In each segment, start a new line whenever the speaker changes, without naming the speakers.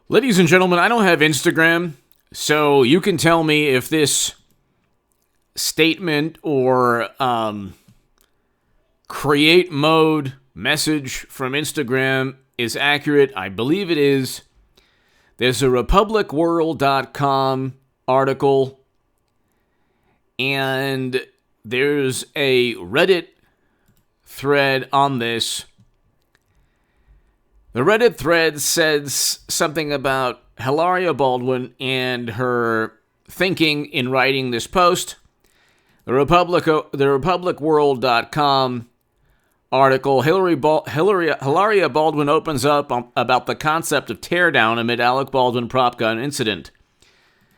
Ladies and gentlemen, I don't have Instagram, so you can tell me if this statement or create mode message from Instagram is accurate. I believe it is. There's a republicworld.com article, and there's a Reddit thread on this. The Reddit thread says something about Hilaria Baldwin and her thinking in writing this post. The republicworld.com article, Hilaria Baldwin opens up about the concept of teardown amid Alec Baldwin prop gun incident.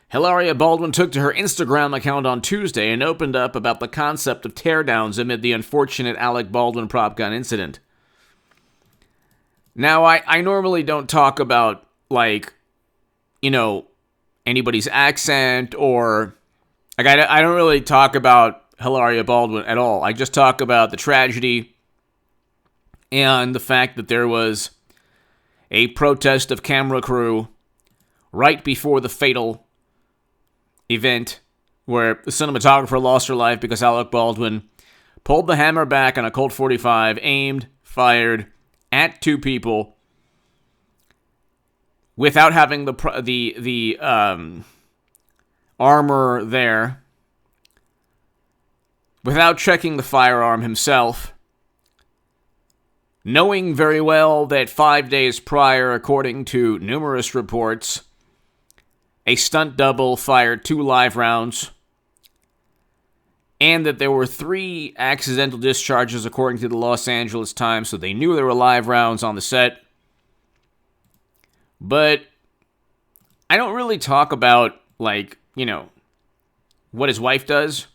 Hilaria Baldwin took to her Instagram account on Tuesday and opened up about the concept of teardowns amid the unfortunate Alec Baldwin prop gun incident. Now, I normally don't talk about, anybody's accent or, I don't really talk about Hilaria Baldwin at all. I just talk about the tragedy and the fact that there was a protest of camera crew right before the fatal event where the cinematographer lost her life because Alec Baldwin pulled the hammer back on a Colt 45, aimed, fired at two people without having the armor there, without checking the firearm himself, knowing very well that 5 days prior, according to numerous reports, a stunt double fired 2 live rounds, and that there were 3 accidental discharges according to the Los Angeles Times, so they knew there were live rounds on the set. But I don't really talk about, what his wife does.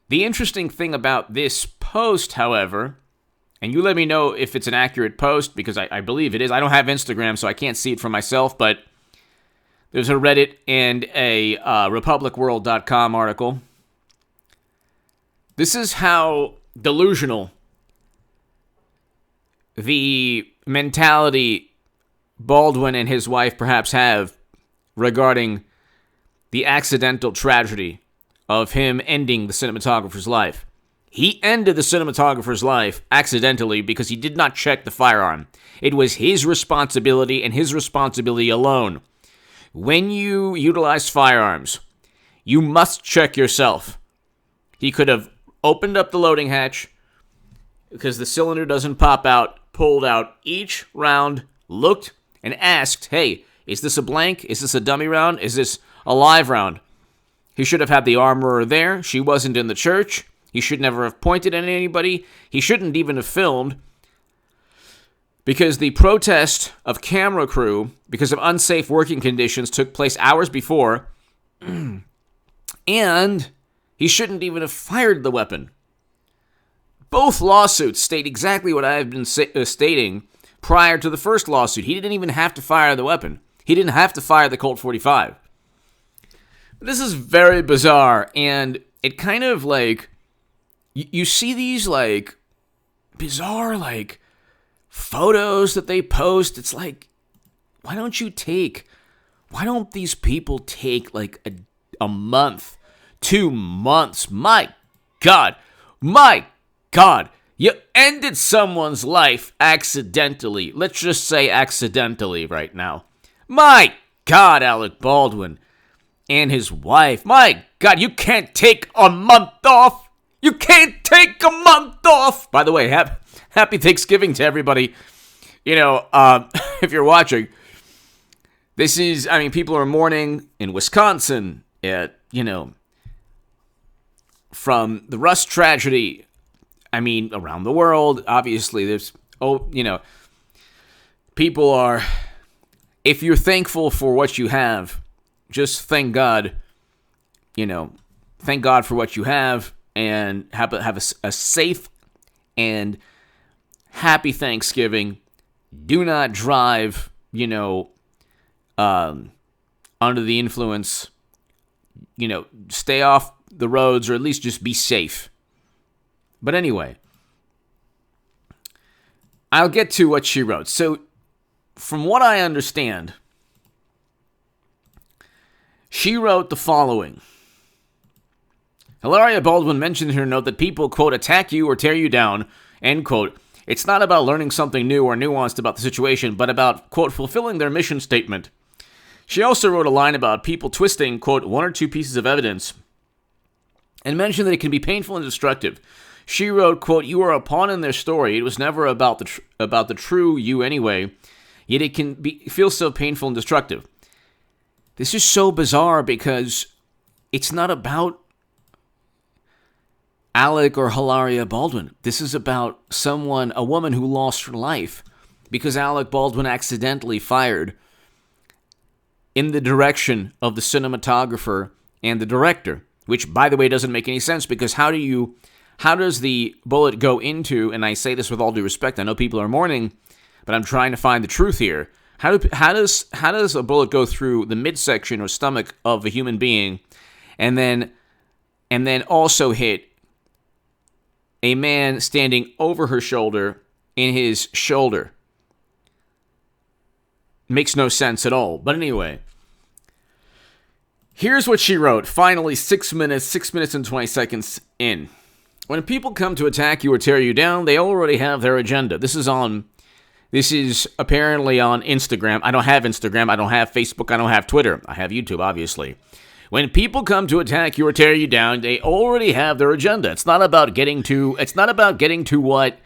The interesting thing about this post, however, and you let me know if it's an accurate post, because I believe it is. I don't have Instagram, so I can't see it for myself, but there's a Reddit and a republicworld.com article. This is how delusional the mentality Baldwin and his wife perhaps have regarding the accidental tragedy of him ending the cinematographer's life. He ended the cinematographer's life accidentally because he did not check the firearm. It was his responsibility and his responsibility alone. When you utilize firearms, you must check yourself. He could have opened up the loading hatch because the cylinder doesn't pop out, pulled out each round, looked, and asked, hey, is this a blank? Is this a dummy round? Is this a live round? He should have had the armorer there. She wasn't in the church. He should never have pointed at anybody. He shouldn't even have filmed, because the protest of camera crew because of unsafe working conditions took place hours before, and he shouldn't even have fired the weapon. Both lawsuits state exactly what I have been stating prior to the first lawsuit. He didn't even have to fire the weapon. He didn't have to fire the Colt 45. This is very bizarre, and it kind of you see these bizarre photos that they post. It's why don't these people take a month, 2 months? My God, you ended someone's life accidentally. Let's just say accidentally right now. My God, Alec Baldwin and his wife. My God, you can't take a month off. You can't take a month off. By the way, happy Thanksgiving to everybody. If you're watching, this is, people are mourning in Wisconsin from the Rust tragedy. Around the world, obviously, there's, people are, if you're thankful for what you have, just thank God, thank God for what you have, and have a safe and happy Thanksgiving. Do not drive, under the influence. Stay off the roads, or at least just be safe. But anyway, I'll get to what she wrote. So, from what I understand, She wrote the following. Hilaria Baldwin mentioned in her note that people, quote, attack you or tear you down, end quote. It's not about learning something new or nuanced about the situation, but about, quote, fulfilling their mission statement. She also wrote a line about people twisting, quote, one or two pieces of evidence, and mentioned that it can be painful and destructive. She wrote, quote, you are a pawn in their story. It was never about the true you anyway, yet it can feel so painful and destructive. This is so bizarre because it's not about Alec or Hilaria Baldwin. This is about a woman who lost her life because Alec Baldwin accidentally fired in the direction of the cinematographer and the director, which, by the way, doesn't make any sense because how does the bullet go into, and I say this with all due respect, I know people are mourning, but I'm trying to find the truth here. How does a bullet go through the midsection or stomach of a human being and then also hit a man standing over her shoulder in his shoulder? Makes no sense at all. But anyway, here's what she wrote. Finally, 6 minutes and 20 seconds in. When people come to attack you or tear you down, they already have their agenda. This is apparently on Instagram. I don't have Instagram. I don't have Facebook. I don't have Twitter. I have YouTube, obviously. When people come to attack you or tear you down, they already have their agenda. It's not about getting to what.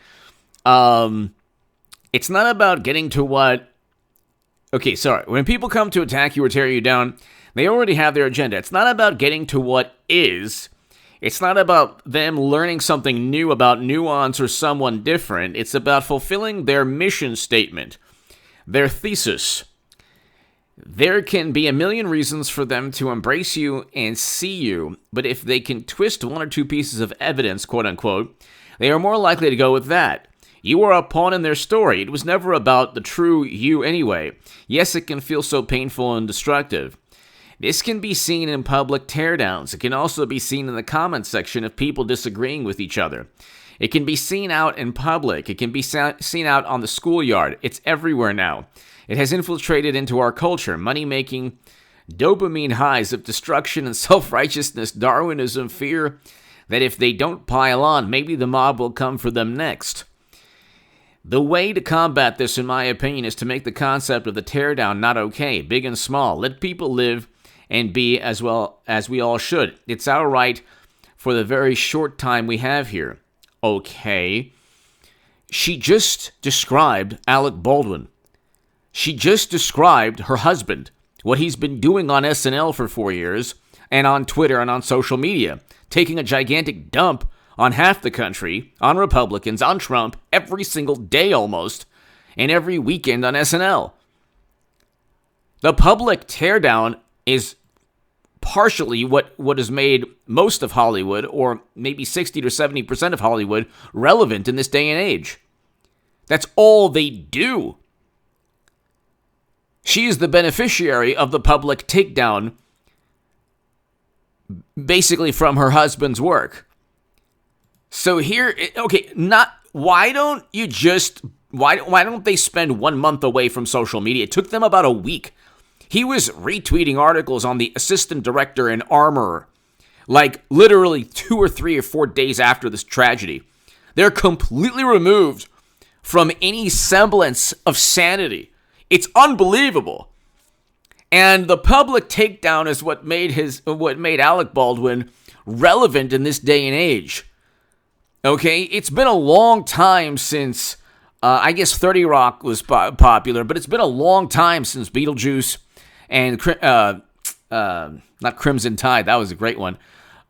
Okay, sorry. When people come to attack you or tear you down, they already have their agenda. It's not about getting to what is. It's not about them learning something new about nuance or someone different. It's about fulfilling their mission statement, their thesis. There can be a million reasons for them to embrace you and see you, but if they can twist one or two pieces of evidence, quote unquote, they are more likely to go with that. You are a pawn in their story. It was never about the true you anyway. Yes, it can feel so painful and destructive. This can be seen in public teardowns. It can also be seen in the comments section of people disagreeing with each other. It can be seen out in public. It can be seen out on the schoolyard. It's everywhere now. It has infiltrated into our culture, money-making, dopamine highs of destruction and self-righteousness, Darwinism, fear that if they don't pile on, maybe the mob will come for them next. The way to combat this, in my opinion, is to make the concept of the teardown not okay, big and small. Let people live and be as well as we all should. It's our right for the very short time we have here. Okay. She just described Alec Baldwin. She just described her husband, what he's been doing on SNL for 4 years, and on Twitter and on social media, taking a gigantic dump on half the country, on Republicans, on Trump, every single day almost, and every weekend on SNL. The public teardown is partially what has made most of Hollywood, or maybe 60 to 70% of Hollywood, relevant in this day and age. That's all they do. She is the beneficiary of the public takedown, basically from her husband's work. So here, okay, why don't they spend 1 month away from social media? It took them about a week. He was retweeting articles on the assistant director and armorer, like literally 2 or 3 or 4 days after this tragedy. They're completely removed from any semblance of sanity. It's unbelievable. And the public takedown is what made Alec Baldwin relevant in this day and age. Okay, it's been a long time since, I guess 30 Rock was popular, but it's been a long time since Beetlejuice and, not Crimson Tide, that was a great one.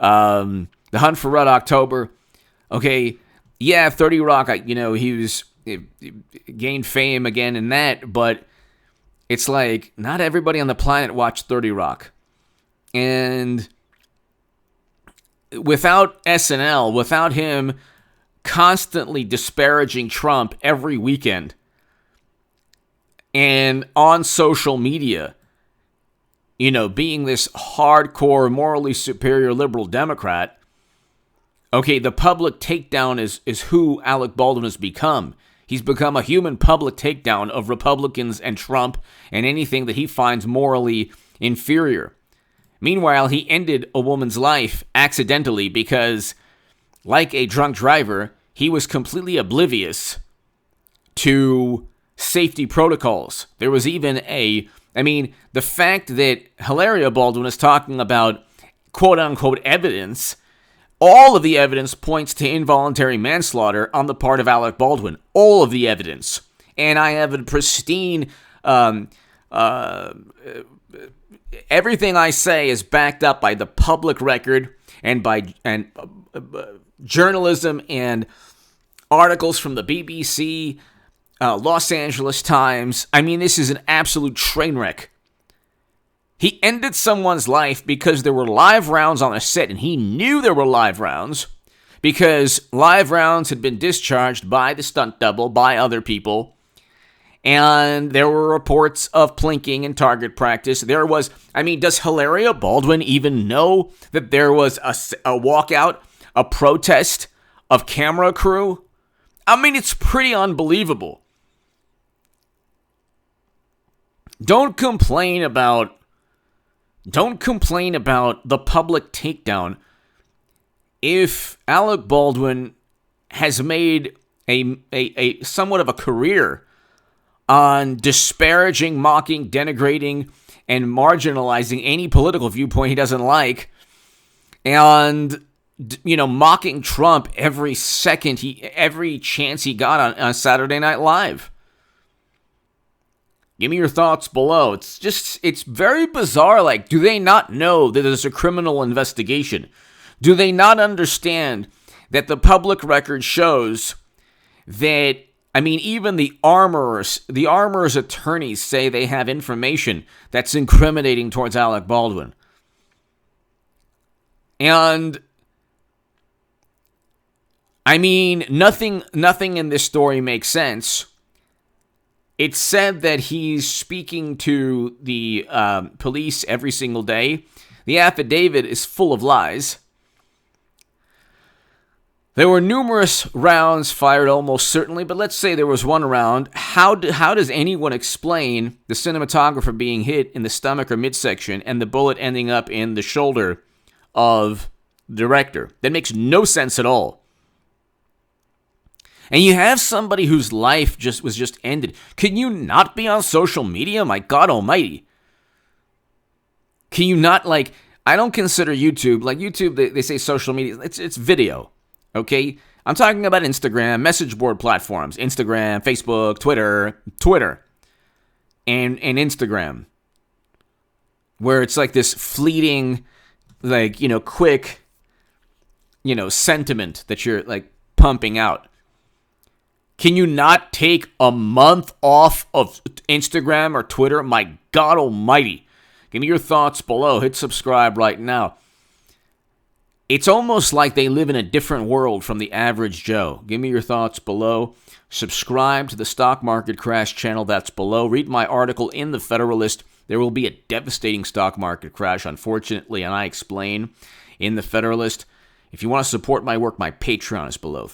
The Hunt for Red October. Okay, yeah, 30 Rock, he gained fame again in that, but it's like not everybody on the planet watched 30 Rock. And without SNL, without him constantly disparaging Trump every weekend and on social media, being this hardcore, morally superior liberal Democrat, okay, the public takedown is who Alec Baldwin has become. He's become a human public takedown of Republicans and Trump and anything that he finds morally inferior. Meanwhile, he ended a woman's life accidentally because, like a drunk driver, he was completely oblivious to safety protocols. There was even the fact that Hilaria Baldwin is talking about quote-unquote evidence, all of the evidence points to involuntary manslaughter on the part of Alec Baldwin. All of the evidence. And I have a pristine... everything I say is backed up by the public record and by journalism and articles from the BBC, Los Angeles Times. I mean, this is an absolute train wreck. He ended someone's life because there were live rounds on a set, and he knew there were live rounds because live rounds had been discharged by the stunt double, by other people, and there were reports of plinking and target practice. Does Hilaria Baldwin even know that there was a walkout, a protest of camera crew? I mean, it's pretty unbelievable. Don't complain about the public takedown if Alec Baldwin has made a somewhat of a career on disparaging, mocking, denigrating, and marginalizing any political viewpoint he doesn't like, and mocking Trump every chance he got on Saturday Night Live. Give me your thoughts below. It's very bizarre. Like, do they not know that there's a criminal investigation? Do they not understand that the public record shows that, even the armorer's attorneys say they have information that's incriminating towards Alec Baldwin. And, nothing in this story makes sense. It's said that he's speaking to the police every single day. The affidavit is full of lies. There were numerous rounds fired almost certainly, but let's say there was one round. How does anyone explain the cinematographer being hit in the stomach or midsection and the bullet ending up in the shoulder of the director? That makes no sense at all. And you have somebody whose life was just ended. Can you not be on social media? My God almighty. Can you not, I don't consider YouTube, YouTube, they say social media, it's video, okay? I'm talking about Instagram, message board platforms, Instagram, Facebook, Twitter, and Instagram, where it's like this fleeting, quick, sentiment that you're, pumping out. Can you not take a month off of Instagram or Twitter? My God almighty. Give me your thoughts below. Hit subscribe right now. It's almost like they live in a different world from the average Joe. Give me your thoughts below. Subscribe to the Stock Market Crash channel that's below. Read my article in the Federalist. There will be a devastating stock market crash, unfortunately, and I explain in the Federalist. If you want to support my work, my Patreon is below.